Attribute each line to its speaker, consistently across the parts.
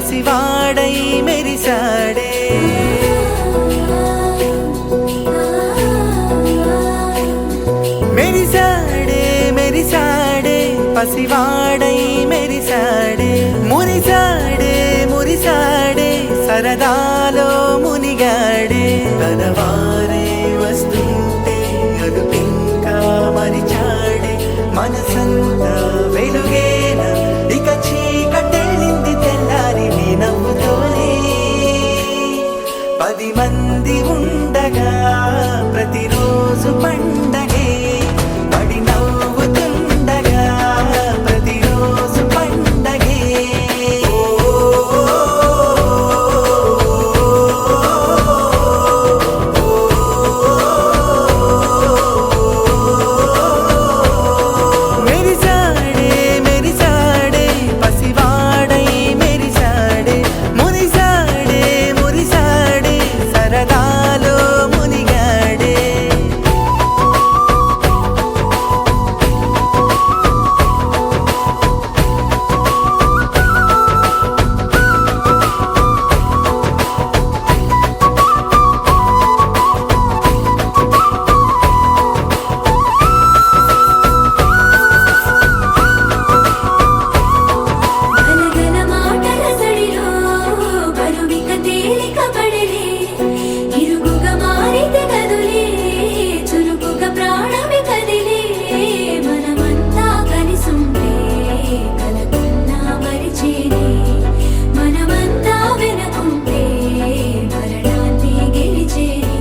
Speaker 1: పసివాడై మెరిసాడే మెరిసాడే మెరిసాడే పసివాడై మెరిసాడే మురిసాడే మురిసాడే సరదాలో మునిగాడే తనవారే వస్తుంటే అదుపింకా మరిచాడే మనసంతా వెలుగేన ఇక చీకటెళ్ళింది తెల్లారి నీ నవ్వుతోనే 10 మంది ఉండగా ప్రతిరోజు పండగే పడి నవ్వుతుండగా ప్రతిరోజు పండగే మెరిసాడే మెరిసాడే పసివాడై మెరిసాడే మురిసాడే మురిసాడే సరదాలో మునిగాడే
Speaker 2: గలగల మాటల సడిలో బరువిక తేలిక పడలే ఇరుగుగా మారితే కదులే చురుకుగా ప్రాణమి కదిలే మనమంతా కలిసుంటే కలకున్నా మరిచేనే మనమంతా వెనకుంటే మరణాన్ని గెలిచేనే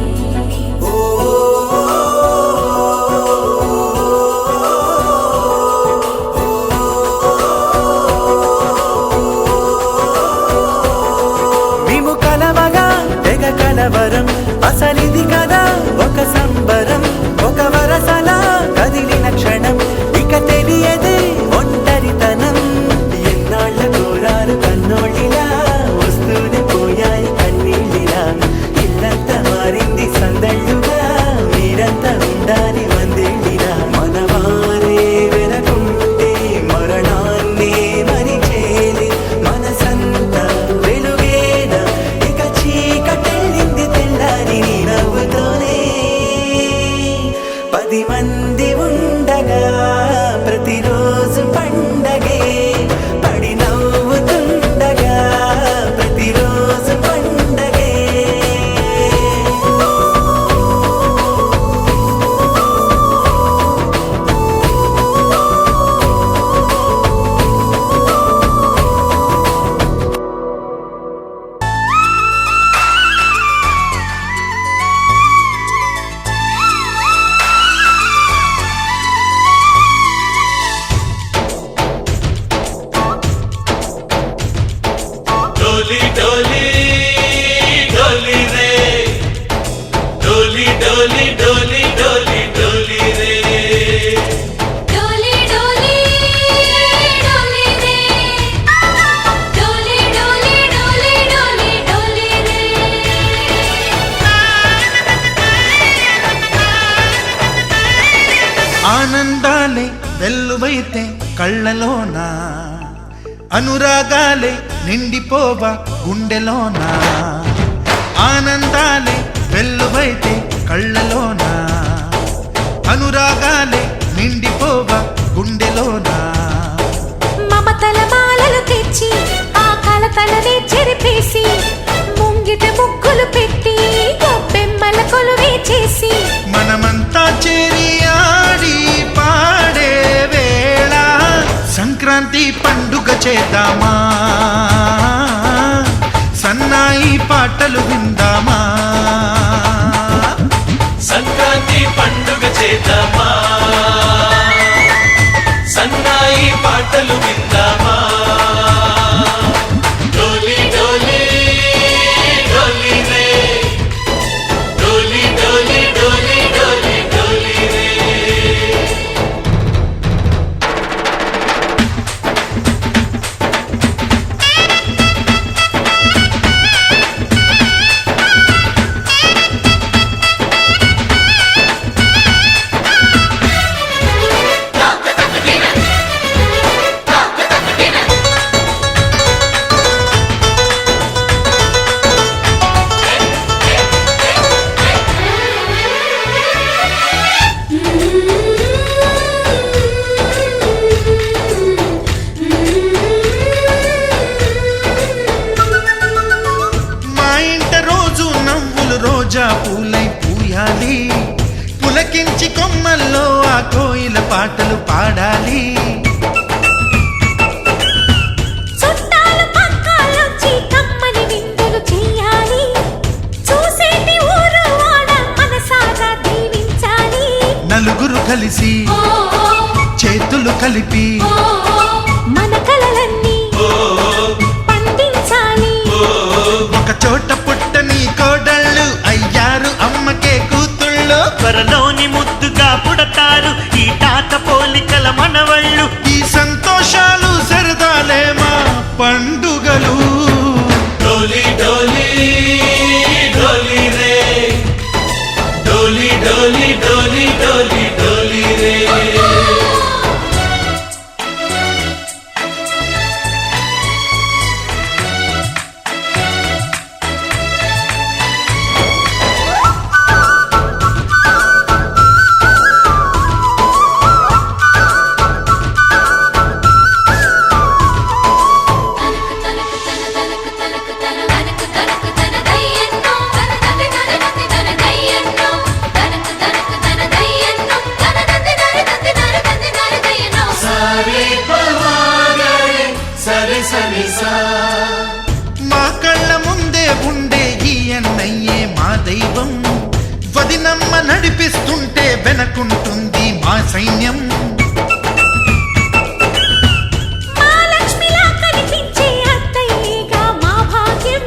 Speaker 1: మేము కలవగా తెగ కలవరం అసలిది కదా ఒక సంబరం ఒక వరసలా కదిలిన క్షణం ఇక తెలియదే ఒంటరితనం ఎన్నాళ్ళ కోరారు కన్నోళ్ళిలా వస్తూనే పోయాయి కన్నీళ్ళిలా ఇల్లంతా మారింది సందళ్ళుగా మీరంతా ఉండాలి వందేళ్ళిలా మనవారే వెనకుంటే మరణాన్ని మరిచేలే మనసంతా వెలుగేన ఇక చీకటెళ్ళింది తెల్లారి నీ నవ్వుతోనే 10 మంది ఉండగా ప్రతిరోజు పండగే పడి నవ్వుతుండగా ప్రతిరోజు పండగే
Speaker 3: डोली डोली डोली रे डोली डोली डोली डोली डोली रे
Speaker 2: డోలి డోలి డోలి రే డోలి డోలి డోలి డోలి డోలి రే
Speaker 4: ఆనందాలే వెల్లువైతే కళ్ళలోన అనురాగాలే నిండిపోవా గుండెలోన ఆనందాలే వెల్లువైతే కళ్ళలోన అనురాగాలే నిండిపోవా గుండెలోన
Speaker 2: మమతల మాలలు తెచ్చి ఆ కలతలనే చెరిపేసి ముంగిట ముగ్గులు పెట్టి గొప్పెమ్మల కొలువే చేసి
Speaker 4: మనమంతా చేరి ఆడి పాడే వేళ సంక్రాంతి పండుగ చేద్దామా సన్నాయి పాటలు విందామా
Speaker 3: సంక్రాంతి పండుగ చేద్దామా సన్నాయి పాటలు విందామా డోలి డోలి డోలి రే డోలి డోలి డోలి డోలి డోలి రే
Speaker 4: పాడాలి.
Speaker 2: చుట్టాలు పక్కాలొచ్చి కమ్మని విందులు చెయ్యాలి. చూసేటి ఊరు వాడ మనసారా దీవించాలి.
Speaker 4: నలుగురు కలిసి చేతులు కలిపి
Speaker 2: మన కలలన్నీ పండించాలి.
Speaker 4: ఒక చోట పుట్టని కోడళ్ళు అయ్యారు అమ్మకే కూతుళ్ళు.
Speaker 1: త్వరలోని ముద్దుగా పుడతారు ఈ తాత పోలికల మనవళ్ళు.
Speaker 4: ఈ సంతోషాలు సరదాలే మా పండుగలు.
Speaker 3: డోలి డోలి డోలి రే డోలి డోలి డోలి డోలి డోలి రే సరే పవాగరే సరే సరే సా
Speaker 4: మా కళ్ళ ముందే ఉండే ఈ అన్నయ్యే మా దైవం. వదినమ్మ నడిపిస్తుంటే వెనకుంటుంది మా సైన్యం.
Speaker 2: మా లక్ష్మిలా కనిపించే అత్తయ్యేగా మా భాగ్యం.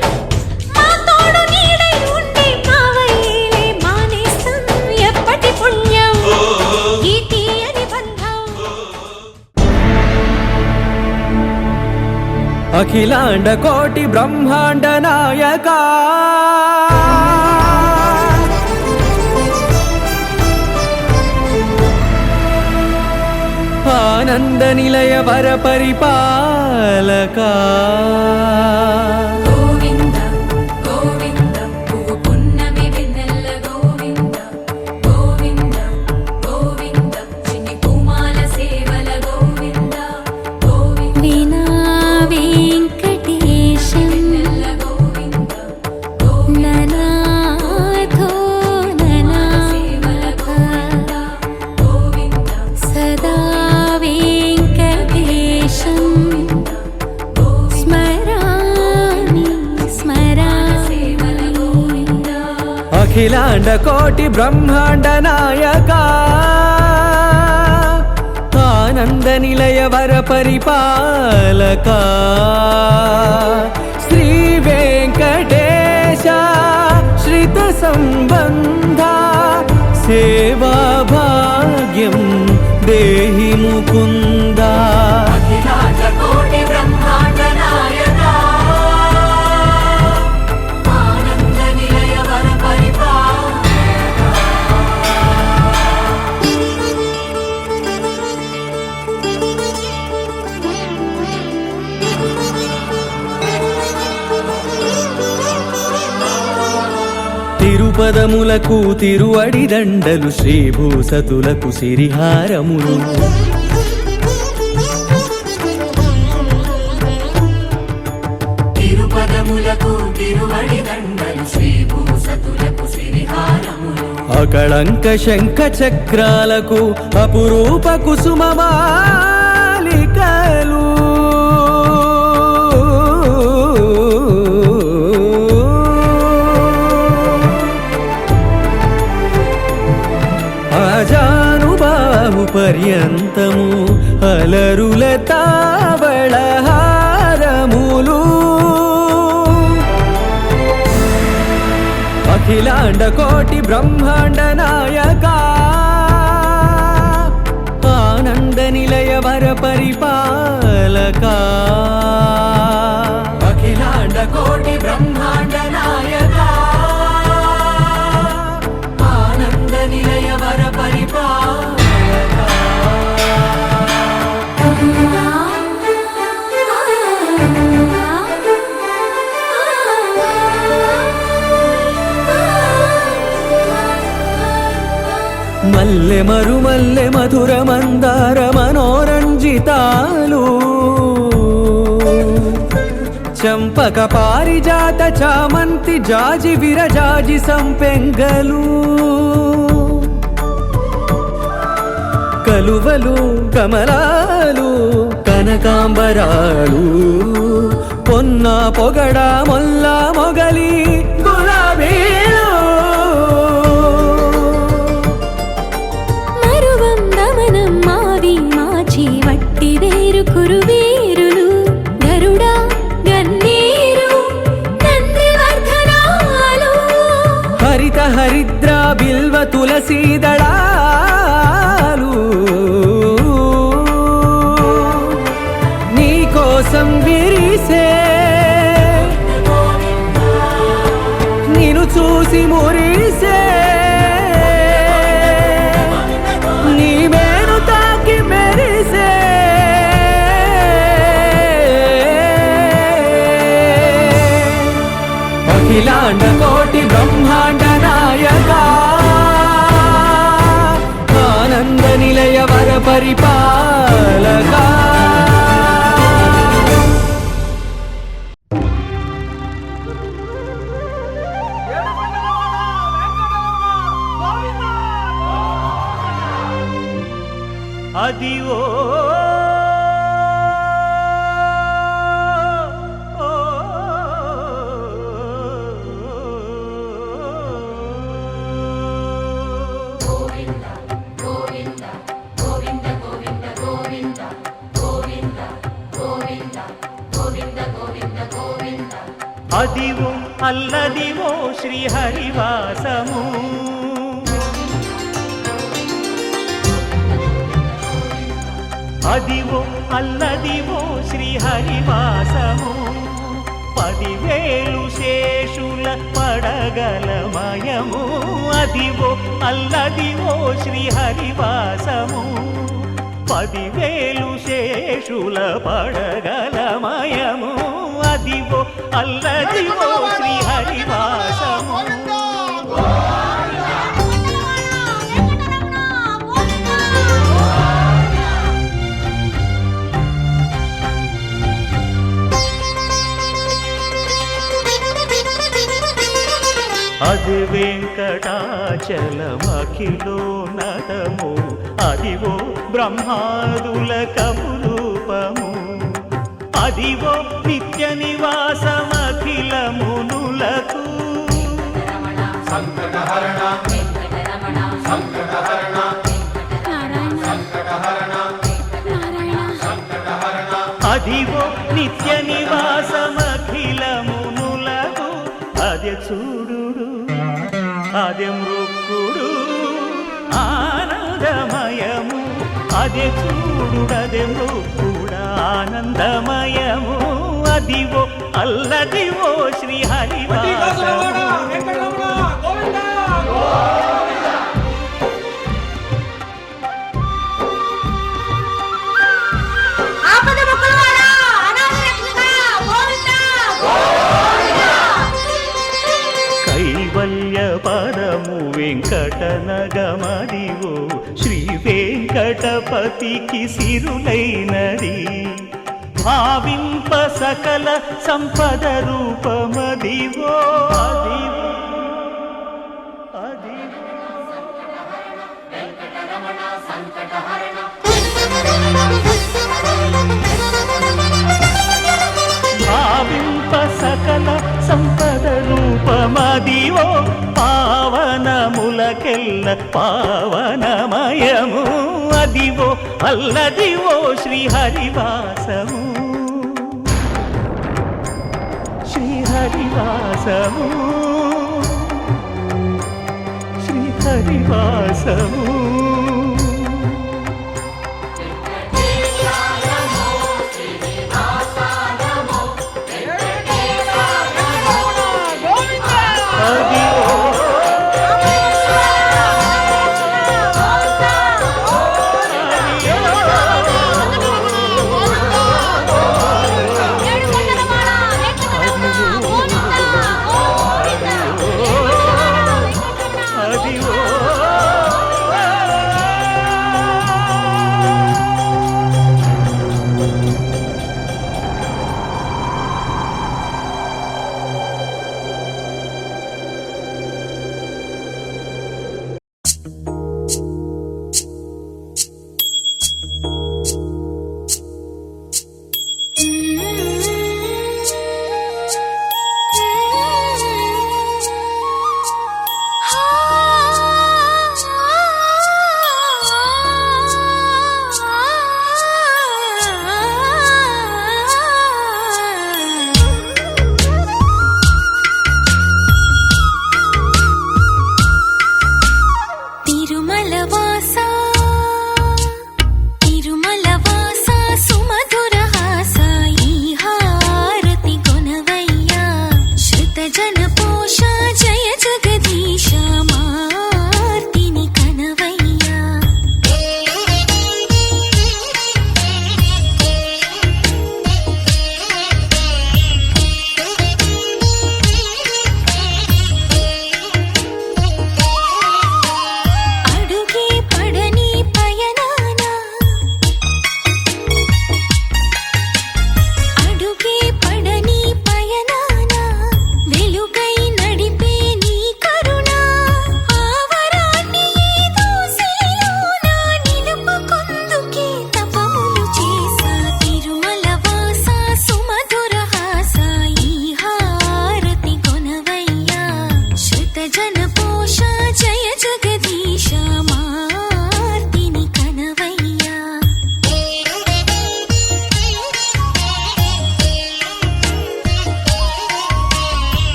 Speaker 2: మా తోడు నీడై ఉండే మావయ్యేలే మా నేస్తం. ఎప్పటి పుణ్యం ఈ తీయని బంధం.
Speaker 5: అఖిలాండ కోటి బ్రహ్మాండ నాయక ఆనంద నిలయ వర పరిపాలక
Speaker 2: గోవింద గోవింద పువ్వు పున్నమి వెన్నెల గోవింద గోవింద గోవింద చిన్ని పూమాల సేవల గోవింద గోవింద వీణా వెంకటేశం గోవింద ననాథో ననా సేవల గోవింద గోవింద సదా వెంకటేశం స్మరామి స్మరామి
Speaker 5: అఖిలాండ కోటి బ్రహ్మాండ నాయక ఆనంద నిలయ వర పరిపాలక శ్రీ వెంకటేశ శ్రిత సంబంధ సేవా భాగ్యం దేహి ముకుంద.
Speaker 2: అఖిలాండ కోటి బ్రహ్మాండ నాయక ఆనంద నిలయ వర
Speaker 5: తిరుపదములకు తిరువడి దండలు శ్రీభూసతులకు సిరిహారములు
Speaker 2: తిరుపదములకు తిరువడి దండలు శ్రీభూసతులకు సిరిహారములు.
Speaker 5: అకళంక శంఖ చక్రాలకు అపురూప కుసుమమాలికలు ఆజానుబాహు పర్యంతము అలరుల తావళహారములు అఖిలాండ కోటి బ్రహ్మాండ నాయక ఆనంద నిలయ వర పరిపాలక అఖిలాండ కోటి బ్రహ్మాండ నాయక ఆనంద నిలయ వర పరిపాలక. మల్లె మరుమల్లె మధుర మందార మనోరంజితాలు చంపక పారిజాత చామంతి జాజి విరజాజి సంపెంగలు కలువలు కమలాలు కనకాంబరాలు పొన్న పొగడ మొల్ల మొగలి గులాబీలు
Speaker 6: మరువం దమనం మావి మాచి వట్టి వేరు కురువేరులు గరుడా గన్నేరు నందివర్ధనాలు
Speaker 5: హరిత హరిద్ర బిల్వ తులసీ దళాలు నీ కోసం విరిసే నిన్ను చూసి మురిసే నీ మేను తాకి మెరిసే అఖిలాండ కోటి బ్రహ్మాండ నాయక ఆనంద నిలయ వర పరిపాలక
Speaker 1: అది ఓ అదివో అల్లదివో శ్రీహరివాసము అదివో అల్లదివో శ్రీహరివాసము 10,000 శేషుల పడగలమయము అదివో అల్లదివో శ్రీహరివాసము 10,000 శేషుల పడగలమయము అదివో అల్లదివో శ్రీహరివాసము అది వెంకటాచలమఖిలోన్నతము అదివో బ్రహ్మాదుల కపురూపము అదివో నిత్య నివాసమఖిలమునులకు
Speaker 3: సంకటహరణ సంకటహరణ సంకటహరణ సంకటహరణ
Speaker 1: అదివో నిత్య నివాసమఖిలమునులకు అదే చూడు అదే మృక్కుడు ఆనందమయము అదే చూడుడదే మృక్కుడు ఆనందమయము అదివో అల్లదివో శ్రీహరివాసము కైవల్య పరము వెంకటనగమదివో శ్రీ వెంకటపతికి సిరులైనది భావింప సకల సంపద రూపమదివో అదివో అదివో భావింప సకల సంపద రూపమదివో పావనములకెల్ల పావనమయము అదివో అల్లదివో శ్రీహరివాసము శ్రీహరివాసము శ్రీహరివాసము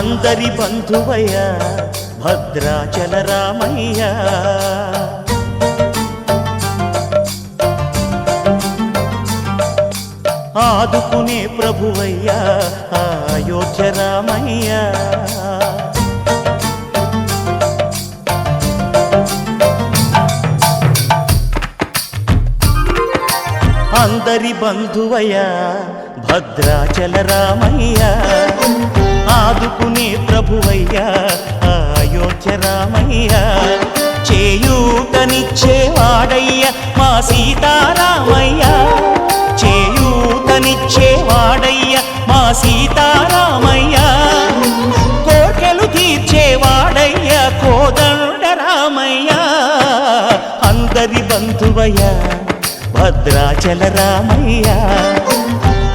Speaker 1: అందరి బంధువయ్య భద్రాచల రామయ్య ఆదుకునే ప్రభువయ్య అయోధ్య రామయ్య అందరి బంధువయ్య భద్రాచల రామయ్య ఆదుకునే ప్రభువయ్య అయోధ్య రామయ్య చేయూతనిచ్చేవాడయ్య మా సీతారామయ్య చేయూతనిచ్చేవాడయ్య మా సీతారామయ్య కోర్కెలు తీర్చేవాడయ్య కోదండ రామయ్య అందరి బంధువయ్య భద్రాచల రామయ్య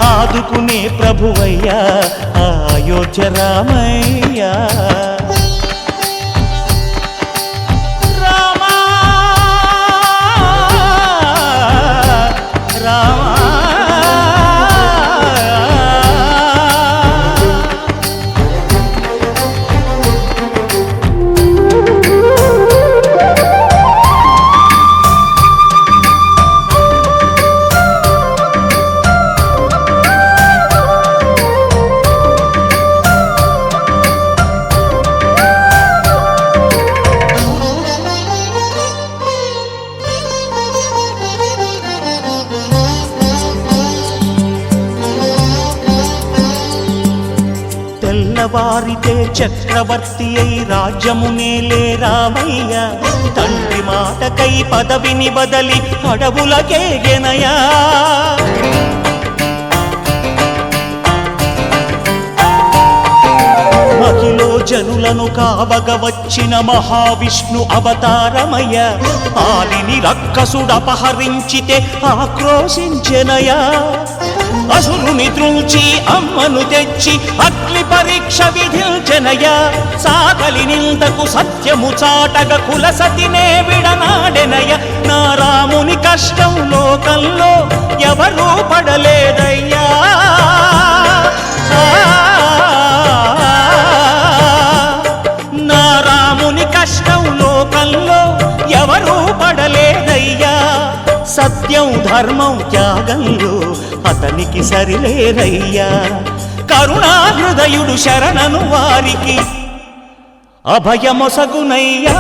Speaker 1: ఆదుకునే ప్రభువయ్య అయోధ్య రామయ్య రామా రామా తెల్లవారితే చక్రవర్తి అయి రాజ్యమునేలే రామయ్య తండ్రి మాటకై పదవిని బదలి అడవులకేగెనయా మహిలో జనులను కావగ వచ్చిన మహావిష్ణు అవతారమయ్య ఆలిని రక్కసుడపహరించితే ఆక్రోశించెనయా అసురుని త్రుంచి అమ్మను తెచ్చి అగ్ని పరీక్ష విధించెనయ సాగలి నిందకు సత్యము చాటగ కులసతినే విడనాడెనయ నా రాముని కష్టం లోకంలో ఎవరూ పడలేదయ్యా నా రాముని కష్టం లోకంలో ఎవరూ పడలేదయ్యా సత్యం ధర్మం త్యాగంలో అతనికి సరిలేరయ్యా కరుణాహృదయుడు శరణను వారికి అభయమొసగునయ్యా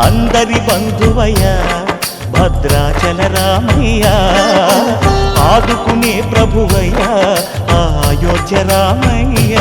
Speaker 1: అందరి బంధువయ్య భద్రాచల రామయ్య ఆదుకునే ప్రభువయ్య అయోధ్య రామయ్య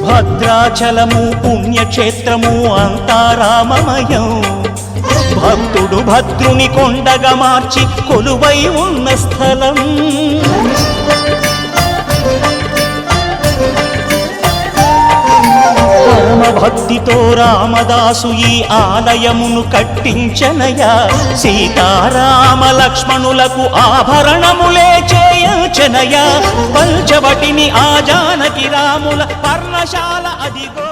Speaker 1: భద్రాచలము పుణ్యక్షేత్రము అంతా రామమయం భక్తుడు భద్రుని కొండగా మార్చి కొలువై ఉన్న స్థలం పరమ భక్తితో రామదాసు ఈ ఆలయమును కట్టించనయా సీతారామ లక్ష్మణులకు ఆభరణములే చేయించనయా పంచవటిని ఆ జానకి రాముల పర్ణశాల అదిగో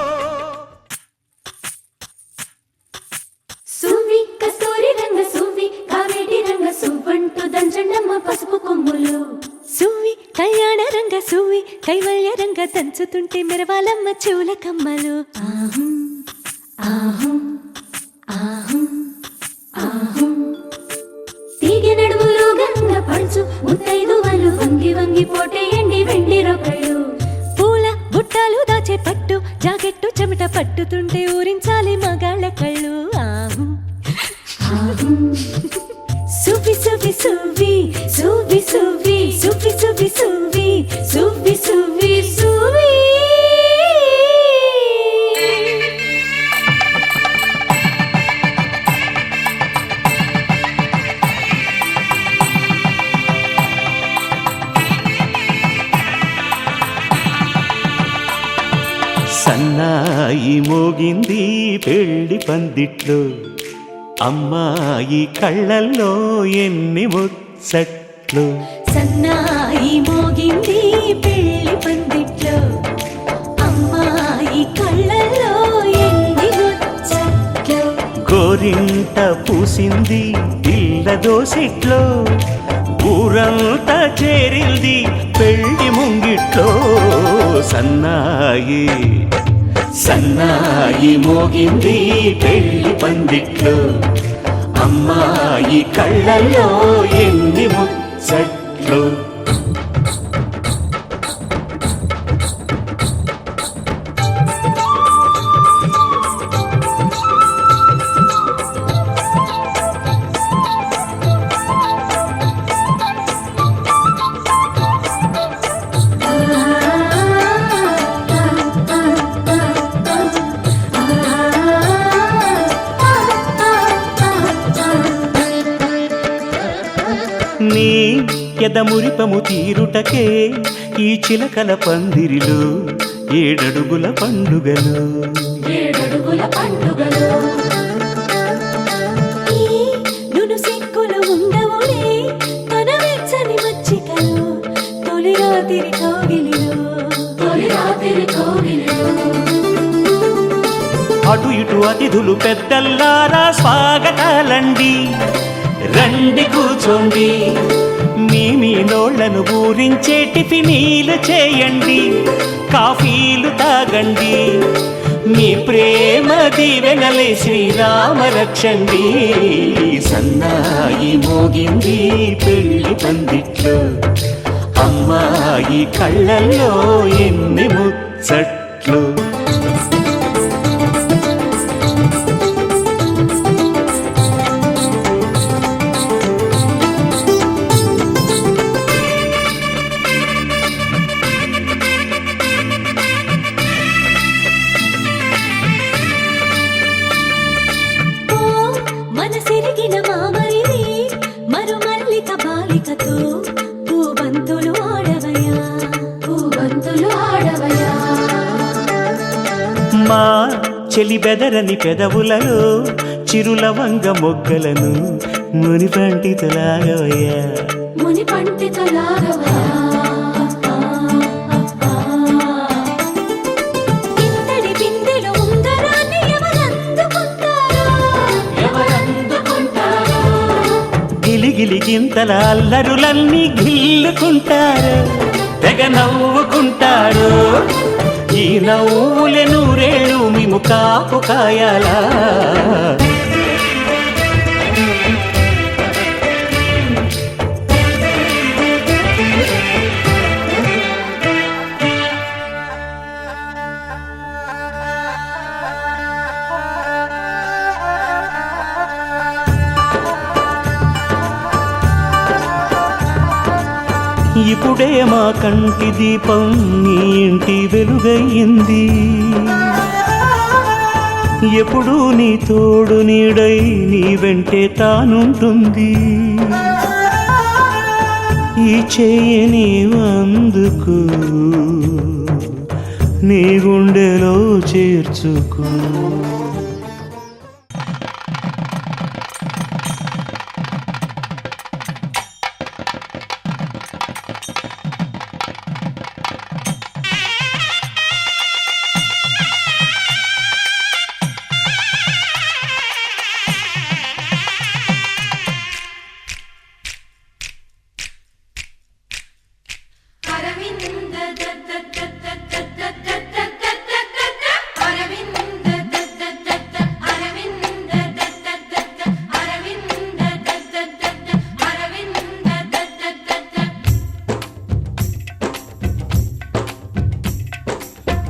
Speaker 6: సువ్వి కస్తూరి రంగ సువ్వి కావేటి రంగ సువ్వంటూ దంచండమ్మ పసుపు కొమ్ములు సువ్వి కళ్యాణ రంగ సువ్వి కైవల్య రంగ దంచుతుంటే మెరవాలమ్మ చెవుల కమ్మలు ఆహు ఆహు ఆహు ఆహు తీగె నడుములు గంగ పంచు ముత్తైదువలు వంగి వంగి పోటేయండి వెండి రొకళ్ళు పూల బుట్టాలు దాచే పట్టు జాకెట్టు చెమట పట్టుతుంటే ఊరించాలి మగాళ్ళ కళ్ళు ఆహు ఆహు సువ్వి సువ్వి సువ్వి సువ్వి సువ్వి సువ్వి సువ్వి సువ్వి సువ్వి సువ్వి సువ్వి
Speaker 1: పెళ్లి పందిట్లో అమ్మాయి కళ్ళల్లో ఎన్ని ముచ్చట్లు
Speaker 6: సన్నాయి మోగింది పెళ్లి పందిట్లో అమ్మాయి కళ్ళల్లో ఎన్ని ముచ్చట్లు
Speaker 1: గోరింట పూసింది ఇళ్ళ దోసిట్లో ఊరంతా చేరింది పెళ్లి ముంగిట్లో సన్నాయి సన్నాయి మోగింది పెళ్లి పందిట్లో అమ్మాయి కళ్ళల్లో ఎన్ని ముచ్చట్లు నీ ఎదమురిపము తీరుటకే ఈ చిలకల పందిరిలో ఏడడుగుల పండుగలు
Speaker 6: ఏడడుగుల పండుగలు ఈ నును సిక్కులు ఉండవులే తన వెచ్చని మచ్చికలు తొలి రాత్రి కోగిలిలో
Speaker 1: అటు ఇటు అతిథులు పెద్దల్లారా స్వాగతాలండి రండి కూర్చోండి మీ నోళ్లను ఊరించే టిఫినీలు చేయండి కాఫీలు తాగండి మీ ప్రేమ దీవెనలే శ్రీరామ రక్షండి సన్నాయి మోగింది పెళ్లి పందిట్లో అమ్మాయి కళ్ళల్లో ఎన్ని ముచ్చట్లు
Speaker 6: మనసిరిగిన మామరిది మరుమల్లిక బాలికతో పూబంతులు ఆడవయా
Speaker 1: మా చెలి బెదరని పెదవులలో చిరులవంగ మొగ్గలను మునిపంటితో లాగవయ్యా
Speaker 6: ఇంతటి బిందెలో ఉంగరాన్ని ఎవరందుకుంటారో
Speaker 1: గిలిగిలి గింతల అల్లరులన్నీ గిల్లుకుంటారు తెగ నవ్వుకుంటారు ఈ నవ్వులే నూరేళ్ళు మేము కాపు కాయాలా ఇప్పుడే మా కంటి దీపం నీ ఇంటి వెలుగయ్యింది ఎప్పుడు నీ తోడు నీడై నీ వెంటే తానుంటుంది ఈ చేయని అందుకు నీ గుండెలో చేర్చుకో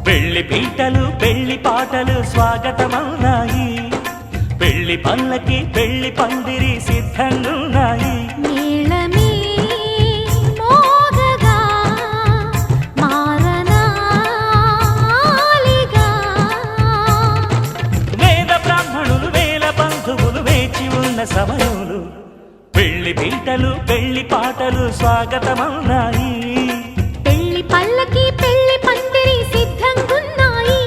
Speaker 1: పెళ్లి పీటలు పెళ్లి పాటలు స్వాగతమవునాయి పెళ్లి పనులకి పెళ్లి పందిరి సిద్ధంగున్నాయి
Speaker 6: నీళమే మోగగా మారనాలిగా
Speaker 1: వేద బ్రాహ్మణులు వేల బంధువులు వేచి ఉన్న సమయంలో పెళ్లి పీటలు పెళ్లి పాటలు స్వాగతమవునాయి
Speaker 6: పెళ్లి పల్లకి పెళ్లి పందిరి సిద్ధంగున్నాయి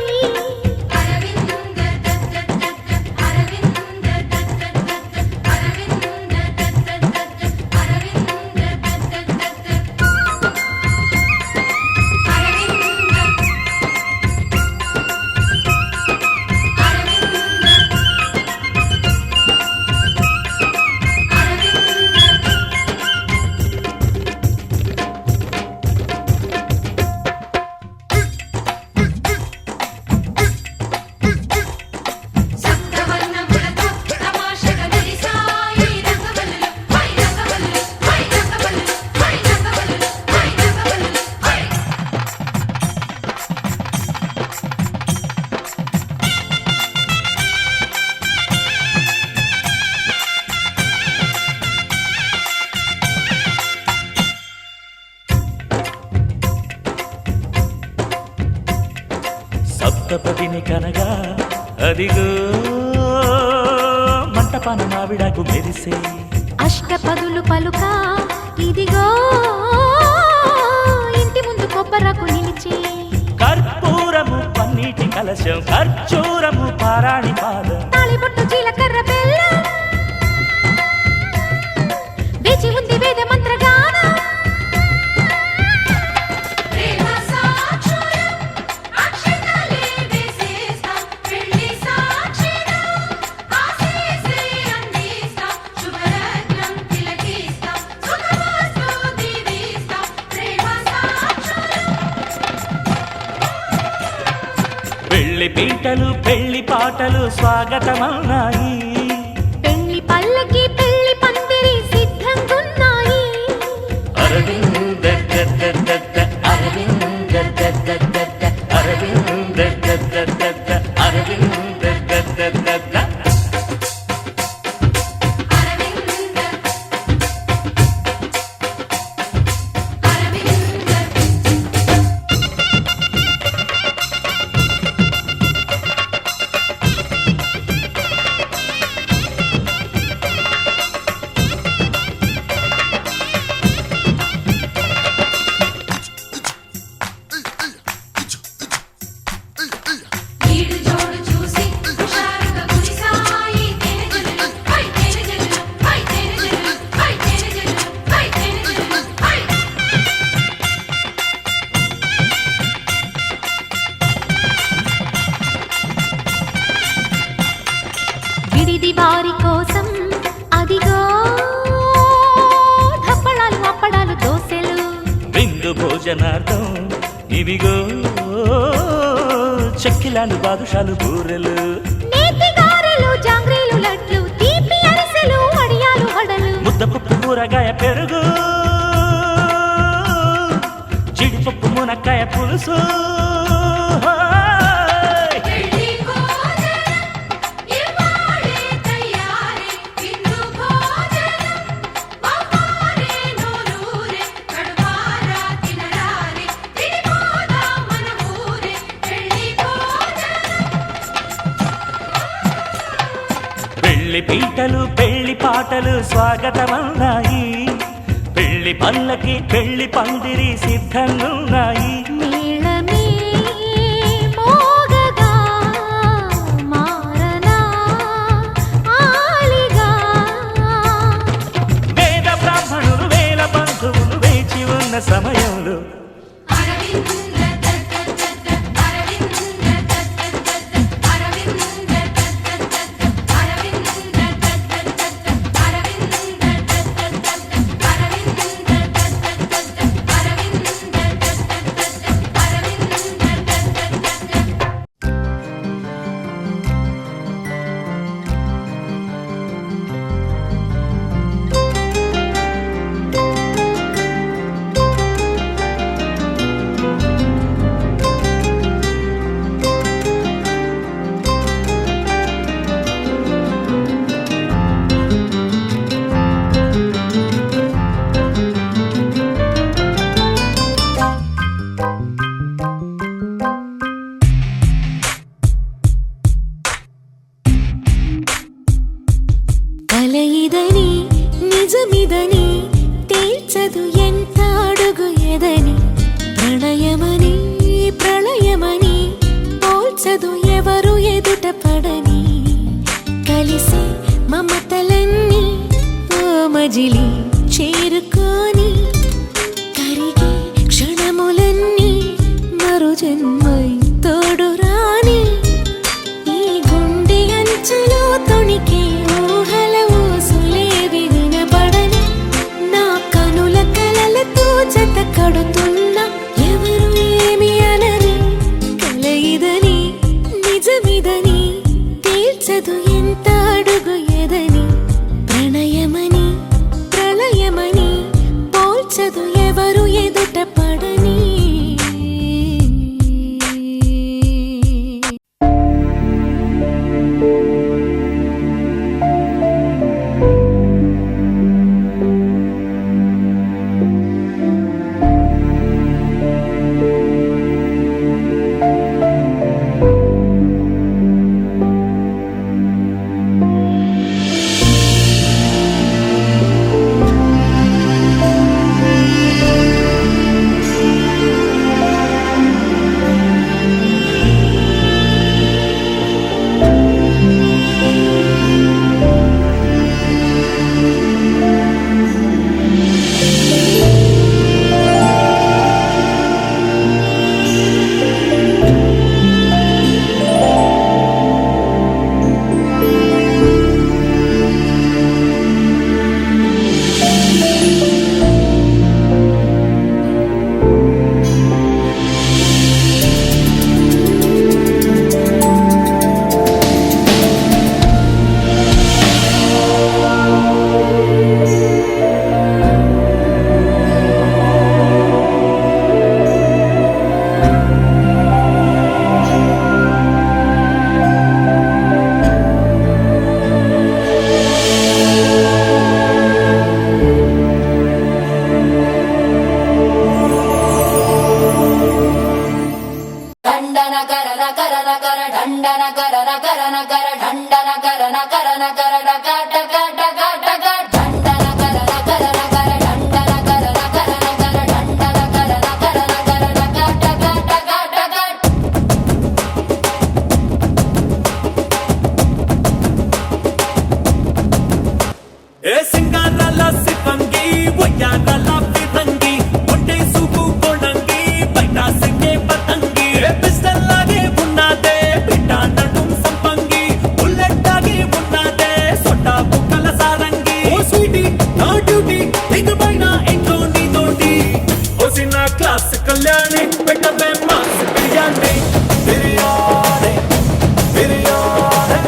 Speaker 1: సప్తపదిని కనగా అదిగో మంటపాన మావిడకు మెరిసే
Speaker 6: అష్టపదులు పలుక ఇదిగో ఇంటి ముందు కొబ్బరకు నిలిచే
Speaker 1: కర్పూరము పన్నీటి కలశం ఖర్జూరము పారాణి పాదం
Speaker 6: తాళిబొట్టు జీలకర్ర బెల్లం వేచి ఉంది వేద మంత్రగానం
Speaker 1: పెళ్లి పీటలు పెళ్లి పాటలు స్వాగతమన్నాయి
Speaker 6: పెళ్లి పల్లకి పెళ్లి పందిరి సిద్ధంగున్నాయి
Speaker 1: అరవింద దద్ద అరవింద దద్ద అరవింద దద్ద అరవింద దద్ద
Speaker 2: ఈడు జోడు చూసి హుషారుగా కురిసాయి తేనెజల్లులు హై తేనెజల్లులు హై తేనెజల్లులు హై తేనెజల్లులు హై తేనెజల్లులు హై
Speaker 6: విడిది వారి కోసం అదిగో ధప్పడాలు అప్పడాలు దోసెలు
Speaker 1: విందు భోజనార్థం ఇవిగో చెక్కిలాలు బాదుషాలు బూరెలు
Speaker 6: నేతి గారెలు జాంగ్రీలు లడ్లు తీపి అరిసెలు వడియాలు వడలు
Speaker 1: ముద్దపప్పు కూరగాయ పెరుగు జీడిపప్పు మునక్కాయ పులుసు
Speaker 2: పెళ్లి భోజనం ఇవాళే తయారీ విందు భోజనం మహారే నోరూరే కడుపారా తినరారే తినిపోదాం మన ఊరే పెళ్లి భోజనం
Speaker 1: పెళ్లి పీటలు పెళ్లి పాటలు స్వాగతమన్నాయి పెళ్లి పల్లకి పెళ్లి పందిరి సిద్ధంగున్నాయి
Speaker 6: మేళమే మోగగా మారనా ఆలిగా
Speaker 1: వేద బ్రాహ్మణులు వేల బంధువులు వేచి ఉన్న సమయంలో
Speaker 2: అరవింద దద్ద అరవింద దద్ద అరవింద దద్ద అరవింద దద్ద అరవింద దద్ద అరవింద
Speaker 6: కలయిదని నిజమిదని తేల్చదు ఎంత అడుగు ఎదని ప్రణయమని ప్రళయమని పోల్చదు ఎవరు ఎదుట పడని కలిసి మమతలన్నీ ఓ మజిలి చేరుకొని కరిగే క్షణములన్నీ మరు జన్మై తోడు రాని ఈ గుండె అంచులో తొణికే ఊహల ఊసులేవి వినబడని నా కనుల కలలతో జత కడుతున్నా ఎవరు ఏమి అనని కలయిదని నిజమిదని తేల్చదు ఎంత అడుగు ఎదని ప్రణయమని ప్రళయమని
Speaker 5: ఏ సింగారాల సిప్పంగి వయ్యారాల ఫిరంగి ఒంటే సూపు కొడంగి బయట సింగే పతంగి ఏ పిస్టల్ లాగే ఉన్నదే బిడ్డ నడుం సంపంగి బుల్లెట్ లాగే ఉన్నదే సొట్ట బుక్కల సారంగి ఓ స్వీటీ నా డ్యూటీ ఇకపైన ఇంట్లో నీతోటి ఓ సిన్న క్లాస్ కళ్యాణి పెట్టవే మాస్ బిర్యానీ బిర్యానీ బిర్యానీ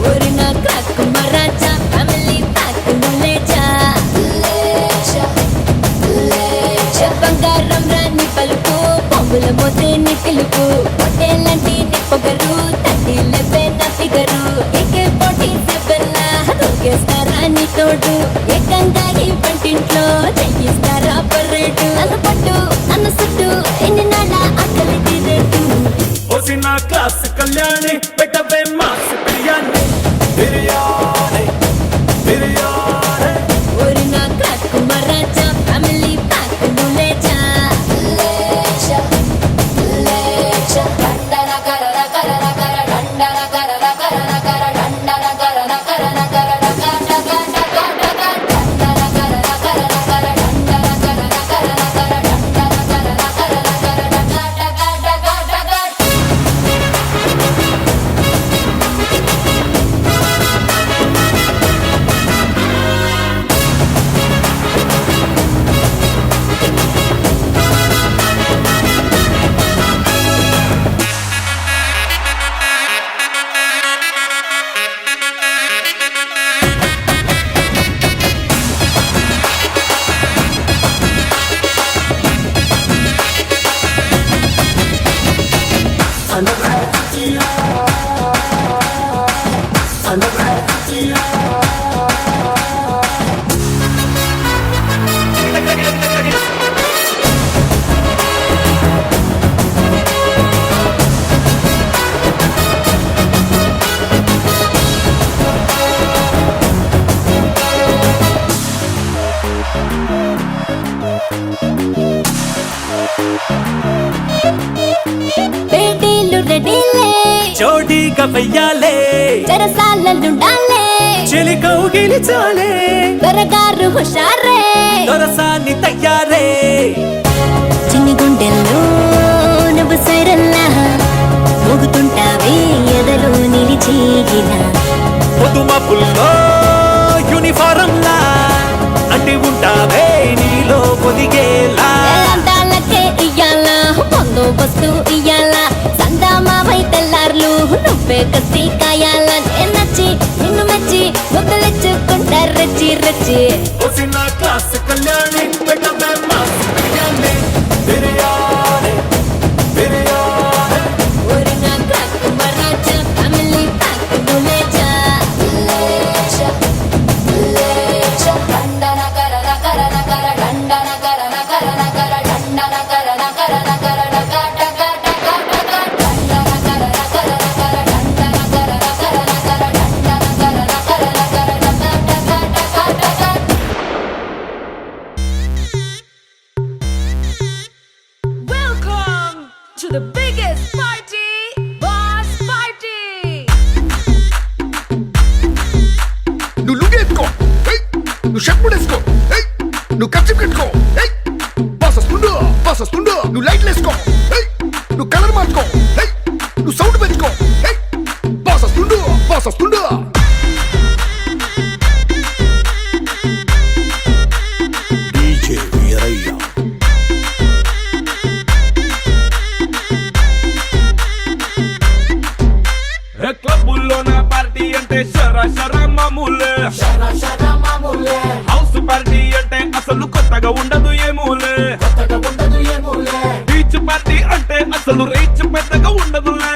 Speaker 6: ఒరి నా క్రాక్ మరాచా ఫ్యామిలీ ప్యాక్ లేచా బంగారం రాని పలుకు పొంగుల మోతే నీ పిలుపు పొట్టేలంటి నీ పొగరు తట్టి లెబ్బే నా ఫిగరు AK-47 దొరికేస్తారా నీ తోడు ఏకంగా ఈ వంటింట్లో చెయ్యిస్తారా పర్రేటు నన్ను పట్టు నన్ను సుట్టు ఎన్ని నాళ్ళ అక్కలి తీరేటు
Speaker 5: ఓ సిన్న క్లాస్ కళ్యాణి పెట్టవే మాస్ బిర్యానీ బిర్యానీ బిర్యానీ
Speaker 6: ఒరి నా క్రాక్ మరాచా ఫ్యామిలీ ప్యాక్ లేచా బేడీలు రెడీలే
Speaker 5: జోడీగా వెయ్యాలే
Speaker 6: చెరసాలలుండాలే
Speaker 5: చెలి కౌగిలి చాలే
Speaker 6: దొరగారు హుషారే
Speaker 5: దొరసాన్ని తయ్యారే
Speaker 6: చిన్ని గుండెల్లో నువ్వు సైరల్లా మోగుతుంటావే ఎదలో నిలిచేగిన
Speaker 5: పొదుమపుల్లో యూనిఫారం లా అంటి ఉంటావే నీలో పొదిగేలా
Speaker 6: అందాలకే ఇయ్యాల బందోబస్తు ఇయ్యాల సందామావై తెల్లార్లు నువ్వే కసి కాయాల నచ్చి నిన్ను మెచ్చి ముద్దలెచ్చుకుంటా రచ్చి రచ్చి
Speaker 5: ఓ సిన్న క్లాస్ కళ్యాణి పెట్టవే మాస్ బిర్యానీ బిర్యానీ బిర్యానీ
Speaker 6: ఒరి నా క్రాక్ మరాచా ఫ్యామిలీ ప్యాక్ లేచా
Speaker 2: Welcome to the biggest party, Boss Party.
Speaker 7: నువ్వు లుగేసుకో నువ్వు షర్ట్ ముడేసుకో నువ్వు కచ్చి కట్టుకో బాస్ వస్తుండు నువ్వు లైట్లు వేసుకో నువ్వు కలర్ మార్చుకో నువ్వు సౌండ్ పెంచుకో బాస్ వస్తుండు డీజే వీరయ్య
Speaker 8: క్లబ్బుల్లో నా పార్టీ అంటే షర మామూలే హౌస్ పార్టీ అంటే అసలు కొత్తగా ఉండదు ఏమూలే బీచ్ పార్టీ అంటే అసలు రీచ్ పెద్దగా ఉండదులే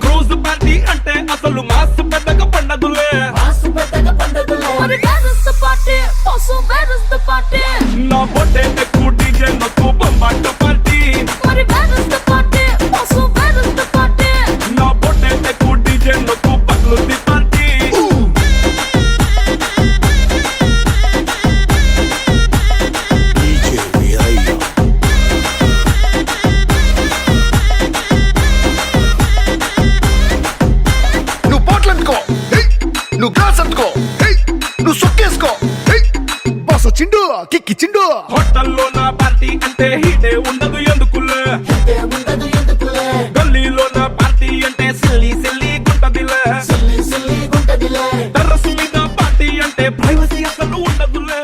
Speaker 8: క్రూజ్ పార్టీ అంటే అసలు మాస్ పెద్దగా పండదులే
Speaker 2: But where is the party? Also, where is the party?
Speaker 8: నా బొట్టే ఎక్కువ డీజే నొక్కు బొమ్మాట party
Speaker 2: But where is the party? Also, where is the party?
Speaker 8: నా బొట్టే ఎక్కువ డీజే నొక్కు పట్లుంది పార్టీ
Speaker 7: సర్దుకో నువ్వు సొక్కేసుకో బాస్ వచ్చిండు కిక్కిచ్చిండు
Speaker 8: హోటల్లో నా పార్టీ అంటే హీటే ఉండదు ఎందుకులే గల్లీలో నా పార్టీ అంటే సిల్లి సిల్లి గుంటదిలే టెర్రస్ మీద పార్టీ అంటే ప్రైవసీ అసలు ఉండదులే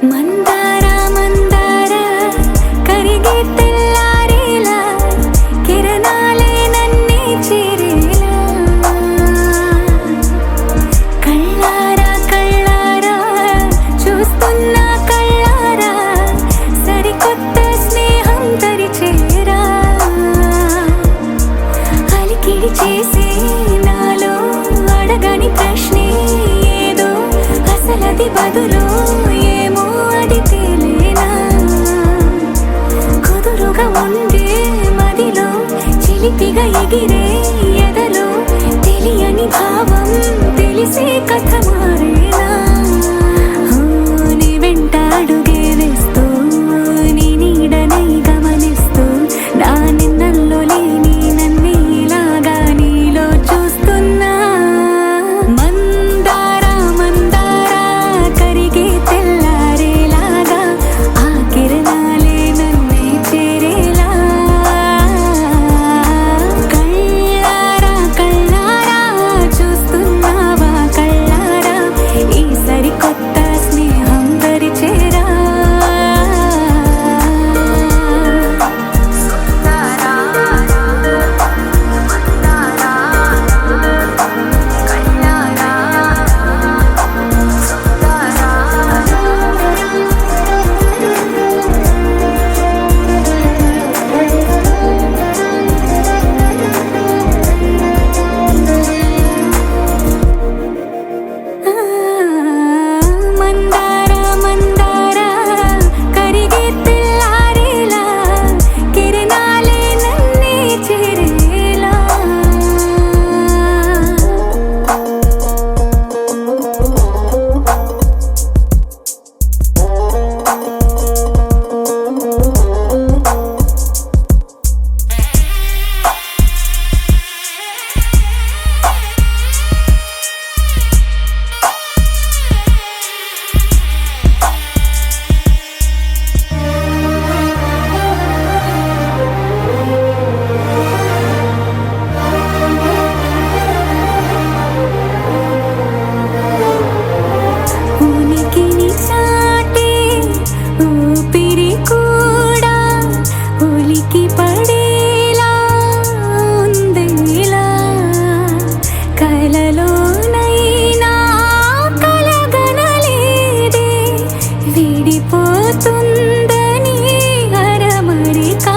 Speaker 6: మందార మందార కరిగే తెల్లారేలా కిరణాలే నన్నే చేరేలా కళ్ళారా కళ్ళారా చూస్తున్నా కళ్ళారా సరికొత్త స్నేహం తరిచేరా అలికిడి చేసే నాలో అడగని ప్రశ్నే ఏదో అసలది బదులు చిలిపిగా ఎగిరే ఎదలో తెలియని భావం తెలిసే కథ మారేనా నీ వెంట అడుగే వేస్తూ నీ నీడనై గమనిస్తూ నా నిన్నల్లో లేని నన్నే ఇలాగా నీలో చూస్తున్నా మందార మందార కరిగే తెల్లారేలాగా ఆ కిరణాలే నన్నే చేరేలా చూస్తున్నావా కళ్ళారా ఈ సరికొత్త స్నేహం పరిచేరా మందార మందార కరిగే తెల్లారేలా కిరణాలే నన్నే చేరేలా ఉనికిని చాటే ఊపిరి కూడా ఉలికి పడేలా ఉందేలా కలలోనైనా కలగనలేదే విడిపోతుందని అరమరికా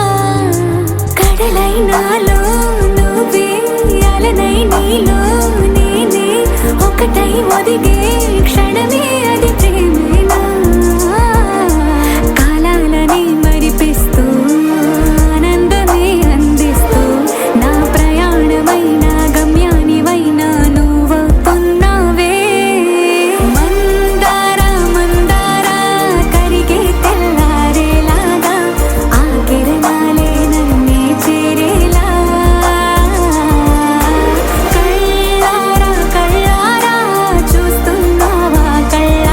Speaker 6: కడలైనాలో నువ్వే అలనై నీలో నేనే ఒకటై ఒదిగే క్షణమే అది ప్రేమేనా కాలాలని మరిపిస్తూ ఆనందమే అందిస్తూ నా ప్రయాణమైన గమ్యానివైనా నువ్వవుతున్నావే మందార మందార కరిగే తెల్లారేలాగా ఆ కిరణాలే నన్నే చేరేలా కళ్ళారా కళ్ళారా చూస్తున్నావా కళ్ళారా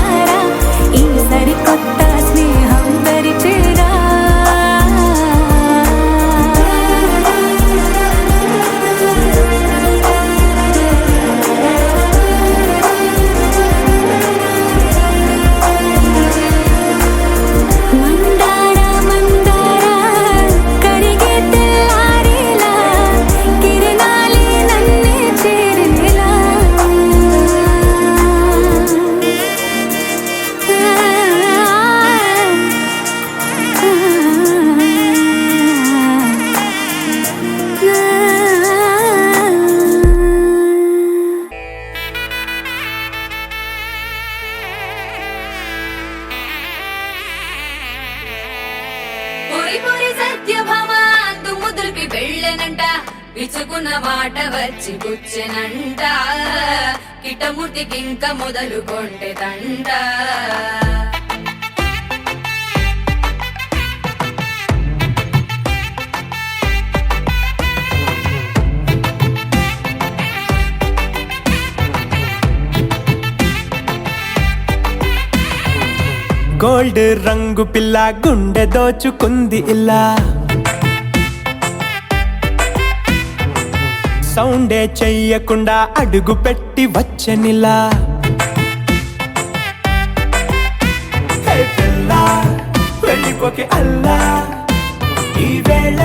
Speaker 6: గంట విచుకున్న మాట వచ్చి కూర్చెనంట కిటముటికింక మొదలు కొంటే తంట
Speaker 5: గోల్డ్ రంగు పిల్ల గుండె దోచుకుంది ఇలా సౌండే చెయ్యకుండా అడుగు పెట్టి వచ్చనిలా హే పిల్ల వెళ్ళిపోకే అల్లా ఈ వేళ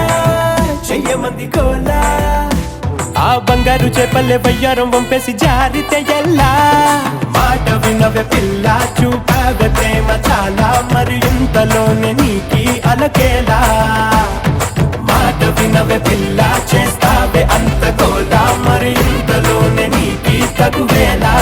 Speaker 5: చెయ్యమంది కోలా ఆ బంగారు చేపల్లె వయ్యారం వంపేసి జారితే ఎల్లా మాట వినవే పిల్ల చూపావే ప్రేమ చాలా మరి ఇంతలోనే నీకి అలకేలా మాట వినవే పిల్ల చేస్తావే అంత కోలా మరి ఇంతలోనే నీకి తగువేలా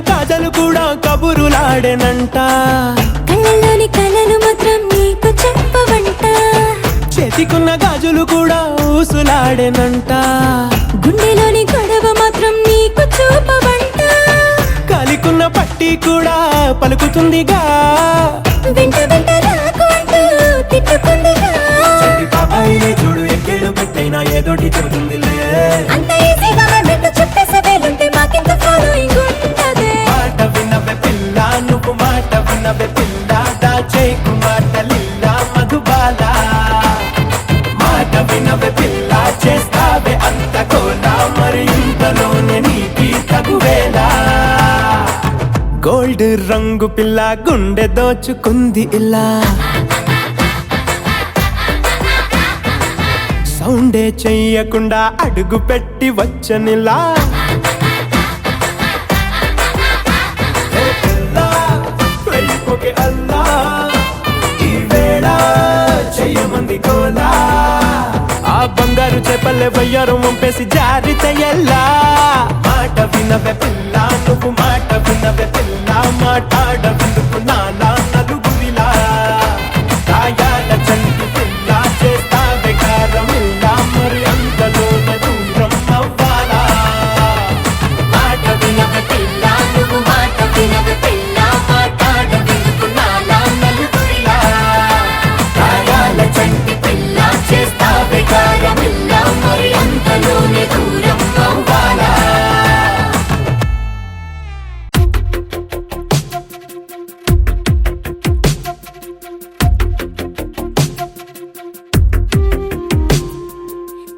Speaker 5: కాజలు కూడా కబురులాడేనంట
Speaker 6: కళ్ళలోని కళలు మాత్రం నీకు చెప్పవంట
Speaker 5: చేతికున్న గాజులు కూడా ఊసులాడేనంట
Speaker 6: గుండెలోని గొడవ మాత్రం నీకు చూపవంట
Speaker 5: కలికున్న పట్టి కూడా పలుకుతుందిగా
Speaker 6: వెంట వెంట రాకు అంటూ తిట్టుకుందిగా
Speaker 5: బాబాయిని చూడు ఎక్కేడు పెట్టైనా ఏదోటి చెబుతుందిలే
Speaker 6: అంత ఈజీగా మెట్టు చెప్పేసే వేలుంటే మాకింత ఫాలోయింగ్ ఉంటదే
Speaker 5: మాట వినవే పిల్ల నువ్వు మాట వినవే పిల్ల దాచేకు మాటలిల్ల మధుబాల మాట వినవే పిల్ల చేస్తావే అంత కోలా మరి ఇంతలోనే నీకి తగువేలా గోల్డ్ రంగు పిల్ల గుండె దోచుకుంది ఇలా సౌండే చెయ్యకుండా అడుగు పెట్టి వచ్చనిలా వెళ్ళిపోకే అల్లా ఈ వేళ చెయ్యమంది కోలా ఆ బంగారు చేపల్లె వయ్యారం వంపేసి జారితే ఎల్లా మాట వినవే పిల్ల నువ్వు మాట వినవే పిల్ల మాట్లాడవిందుకు నాలా నలుగురిలా కాయాల చంటి పిల్ల చేస్తావే కారమిల్లా మరి అంతలోనే దూరం అవ్వాలా మాట వినవే పిల్ల నువ్వు మాట వినవే పిల్ల మాట్లాడవిందుకు నాలా నలుగురిలా కాయాల చంటి పిల్ల చేస్తావే కారమిల్లా మరి అంతలోనే దూరం అవ్వాలా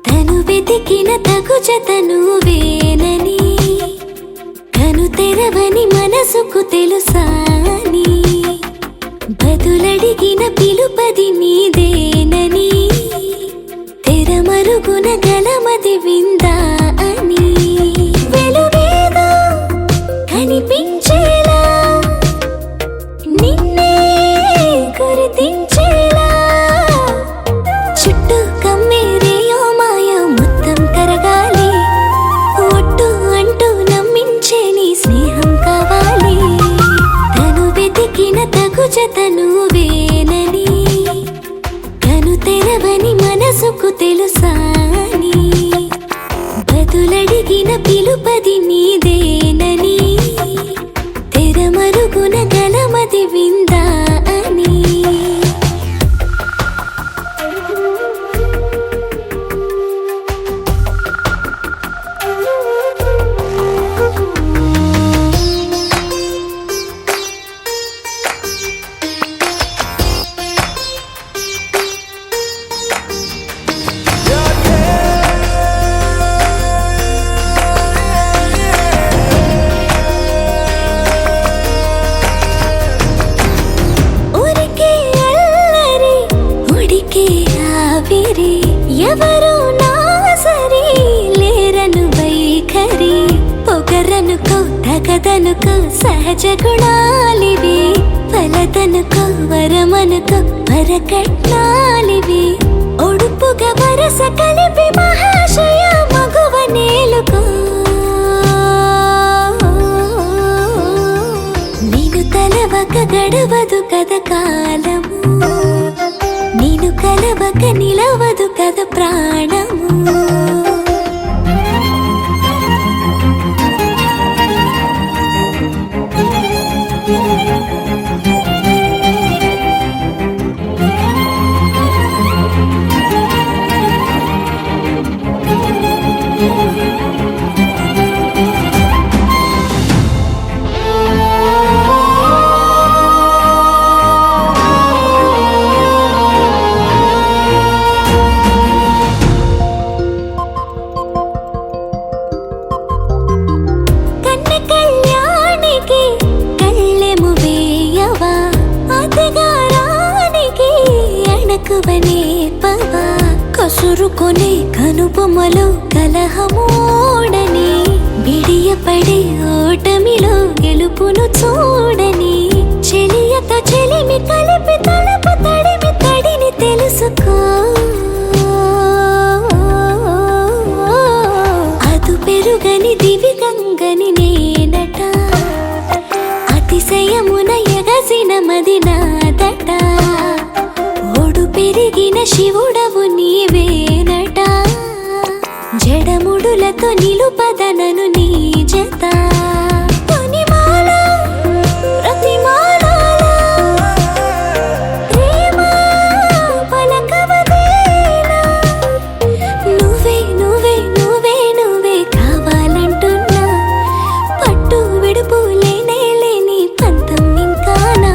Speaker 6: తను వెతికిన తగు జతను వేనని కను తెరవని మనసుకు తెలుసాని బదులడిగిన పిలుపది నీదేనని తెరమరుగున గలమది విందా అని వెలువేదో కనిపించేలా నిన్నే గుర్తించేలా చుట్టూ కమ్మేరేయో మాయ మొత్తం కరగాలి ఒట్టు అంటూ నమ్మించే నీ స్నేహం కావాలి తను వెతికిన తగు జతను వేనని కను తెరవని మనసుకు తెలుసాని బదులడిగిన పిలుపది నీదేనని తెరమరుగున గలమది విందా అని ఆవిరి ఎవరు నా సరి లేరను వైఖరి పొగరనుకో తగదనుకో సహజ గుణాలివి ఫలదనుకో వరమనుకో వరకట్నాలివి ఒడుపుగా వరస కలిపి మహాశయ మగువ నేలుకో నేను తలవక గడవదు కద కాలము నేను కలవక నిలవదు కద ప్రాణము కసురుకొనే కనుబొమ్మలో కలహమోడని బిడియపడే ఓటమిలో గెలుపును చూడని చెలియతో చెలిమి కలిపి తలపు తడిమి తడిని తెలుసుకో అదు పెరుగని దివి గంగని నేనట అతిశయమున ఎగసిన మది నాదట పెరిగిన శివుడవు నీవేనట జడముడులతో నిలుపదనను నీ జత తొనిమాల ప్రతిమాలాల ప్రేమ పలకవదేనా నువ్వే నువ్వే నువ్వే నువ్వే కావాలంటున్నా పట్టు విడుపు లేనే లేని పంతం ఇంకానా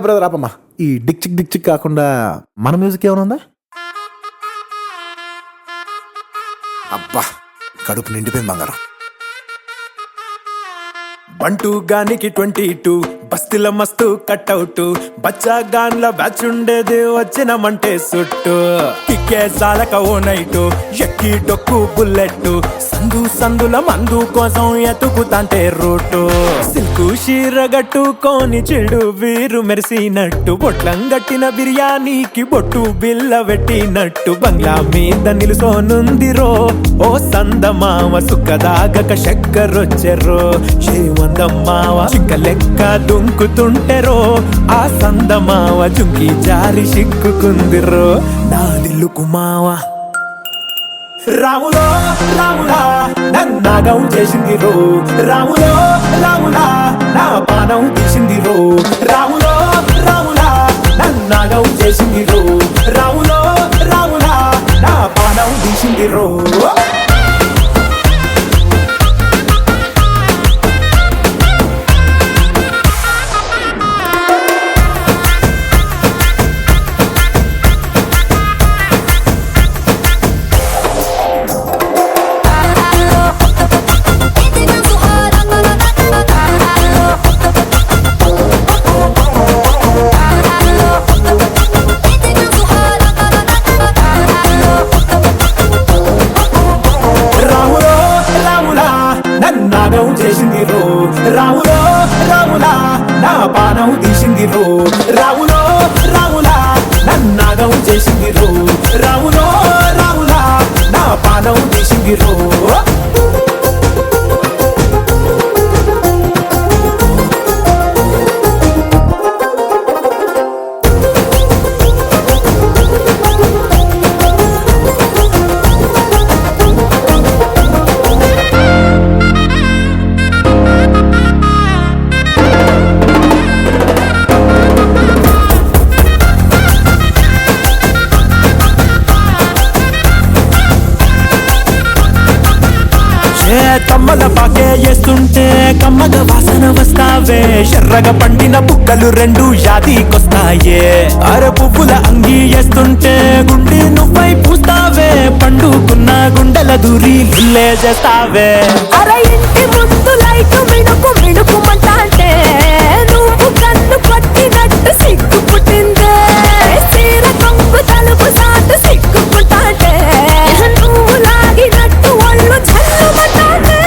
Speaker 7: బ్రదర్ ఆపమ్మా. ఈ డిక్ చిక్ కాకుండా మన మ్యూజిక్ ఏమైనా ఉందా? అబ్బా కడుపు నిండిపోయింది బంగారం.
Speaker 5: బంటూ గానికి 22 బస్తిల మస్తు కట్అవుట్ బచ్చా గాన్ల బ్యాచ్ ఉండేది వచ్చినమంటే సుట్టు కిక్కే సాలక ఓ నైటు ఎక్కి డొక్కు బుల్లెట్ సందుల మందు కోసం ఎతుకుతాంటే రూటు సిల్కు షీరగట్టుకోని చెడు వీరు మెరిసినట్టు బొట్లం గట్టిన బిర్యానీకి బొట్టు బిల్ల పెట్టినట్టు బంగ్లా మీద నిలుసోనుందిరో ఓ సందమావ సుఖదాగక చక్కరొచ్చెరో చేమందమ్మావ చిక్క లెక్క దుంకుతుంటెరో ఆ సందమావ జుంకి జారి సిక్కుకుందిరో నా దిల్లుకు మావ రాములో రాములా నన్నాగం చేసింది రో రాములో రాములా నా పానం తీసింది రో రాములో రాములా నన్నాగం చేసింది రో రాములో రాములా నా పానం తీసింది రో చేసింది రో రాములో రాములా నా పానం తీసింది రో రాములో రాములా నన్నాగం చేసింది రో రాములో రాములా నా పానం తీసింది రో కమ్మల పాకే వేస్తుంటే కమ్మగ వాసన వస్తావే ఎర్రగా పండిన బుక్కలు రెండు యాదికొస్తాయే అర పువ్వుల అంగి వేస్తుంటే గుండి నువ్వై పూస్తావే పండుకున్న గుండెల దూరి లుల్లే చేస్తావే
Speaker 2: అర ఇంటి ముందు లైట్ మిణుకు మిణుకుమంటే నువ్వు కన్ను కొట్టినట్టు సిగ్గు పుట్టిందే చీర కొంగు తలుపు సాటు సిగ్గుకుంటాంటే నువ్వు లాగినట్టు ఒళ్ళు చల్లమంటాంటే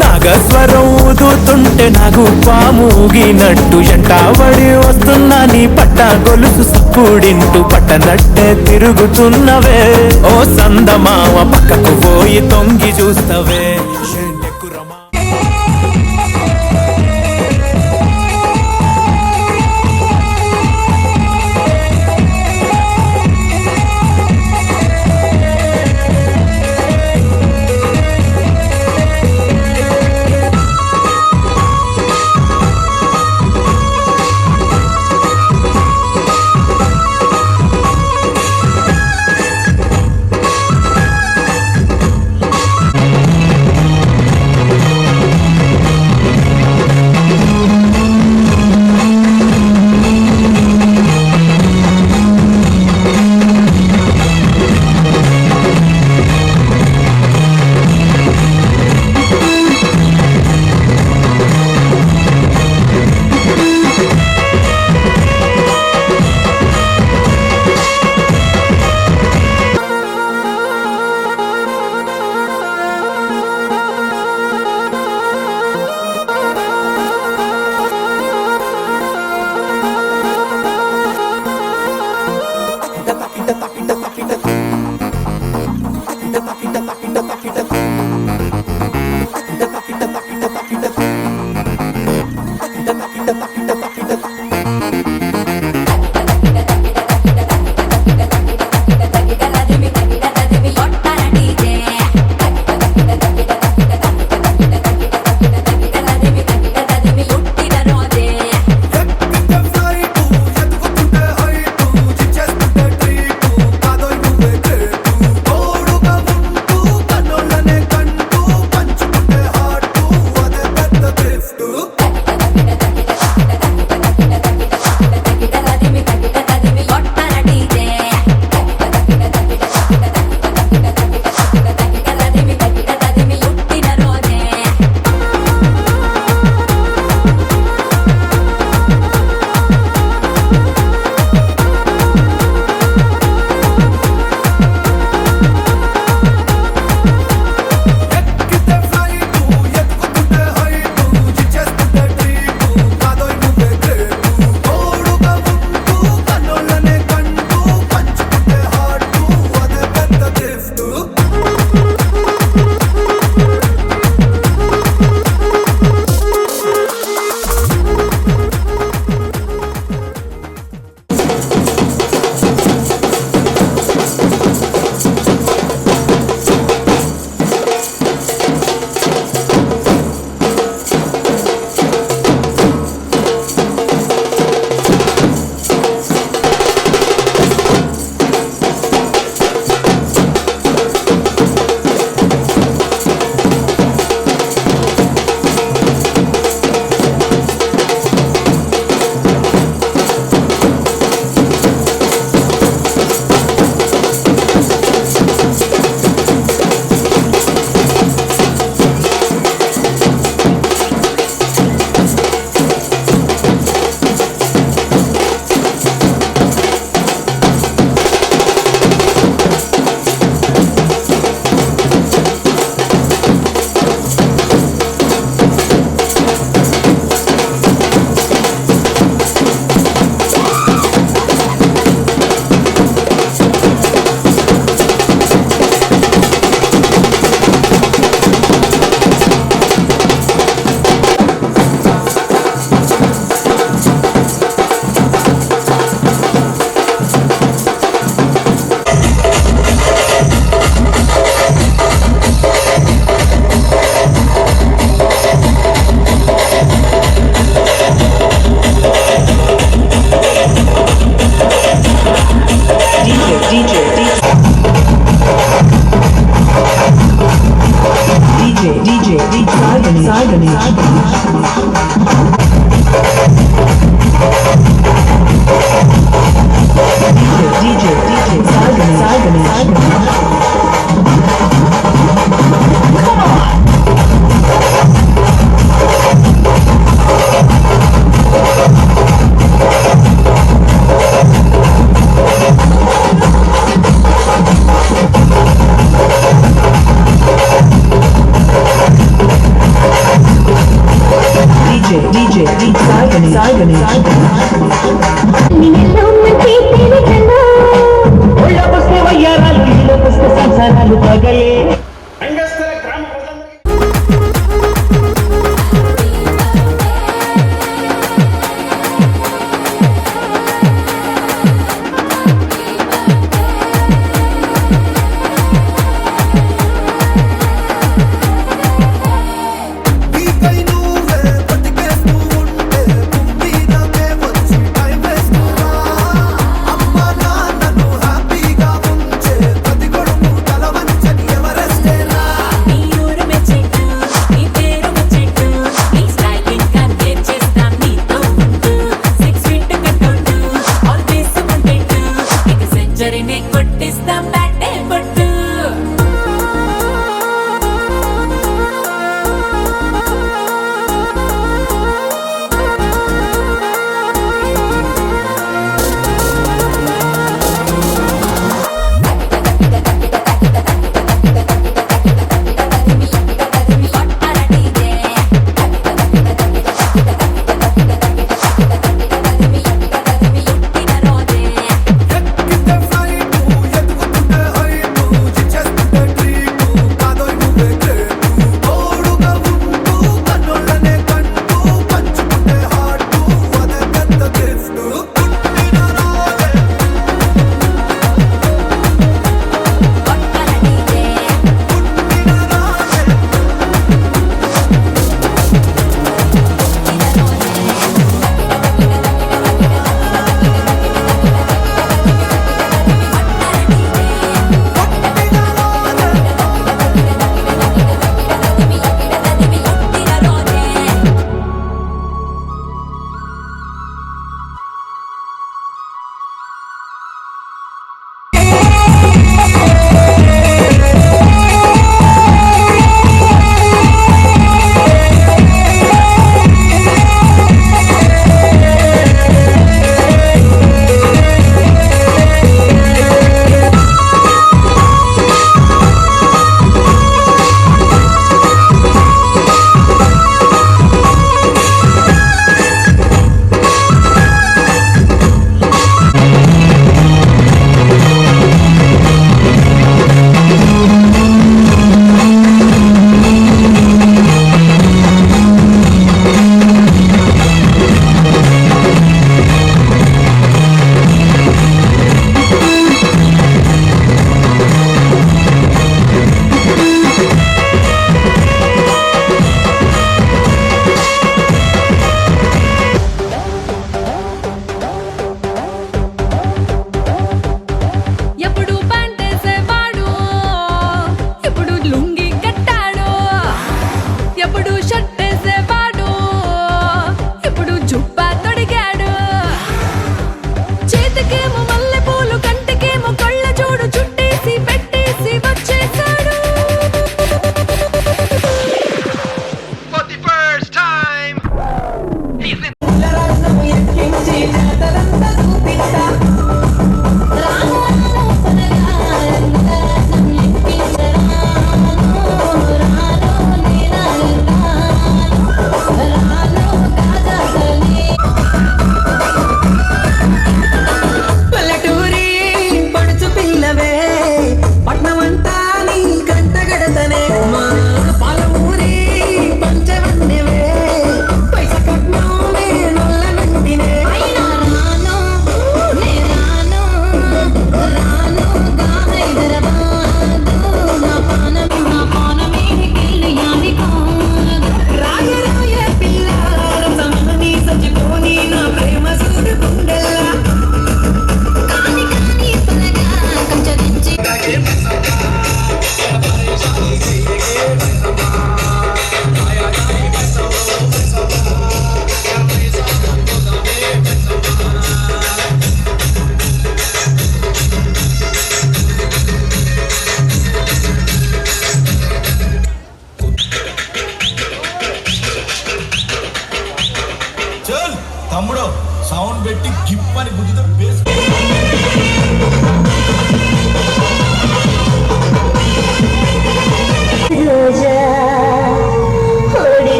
Speaker 5: నాగస్వరం ఊదుతుంటే నాకు పాముగినట్టు ఎంటావడి వస్తున్నా నీ పట్ట గొలుసు సప్పుడింటూ పట్టనట్టే తిరుగుతున్నవే ఓ సందమావ పక్కకు పోయి తొంగి చూస్తవే
Speaker 9: DJ,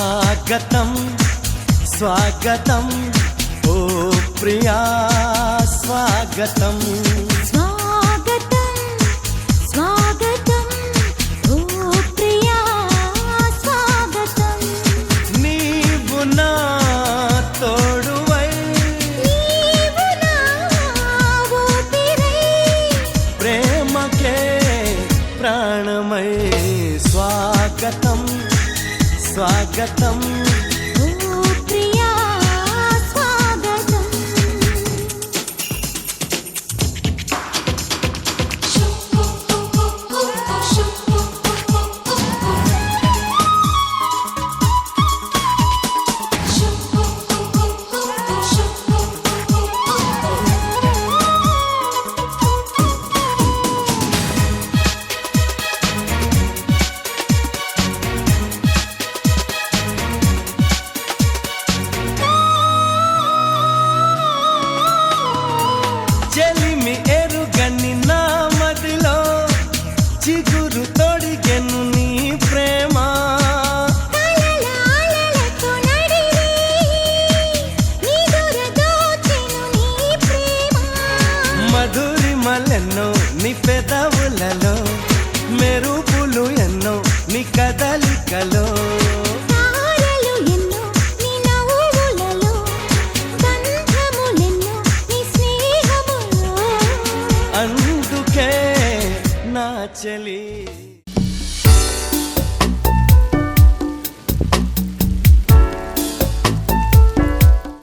Speaker 1: స్వాగతం స్వాగతం ఓ ప్రియా స్వాగతం
Speaker 6: స్వాగతం స్వాగతం ఓ ప్రియా స్వాగతం
Speaker 1: నీవు నా తోడువై
Speaker 6: నీవు నా ఊపిరై
Speaker 1: ప్రేమకే ప్రాణమై స్వాగతం స్వాగతం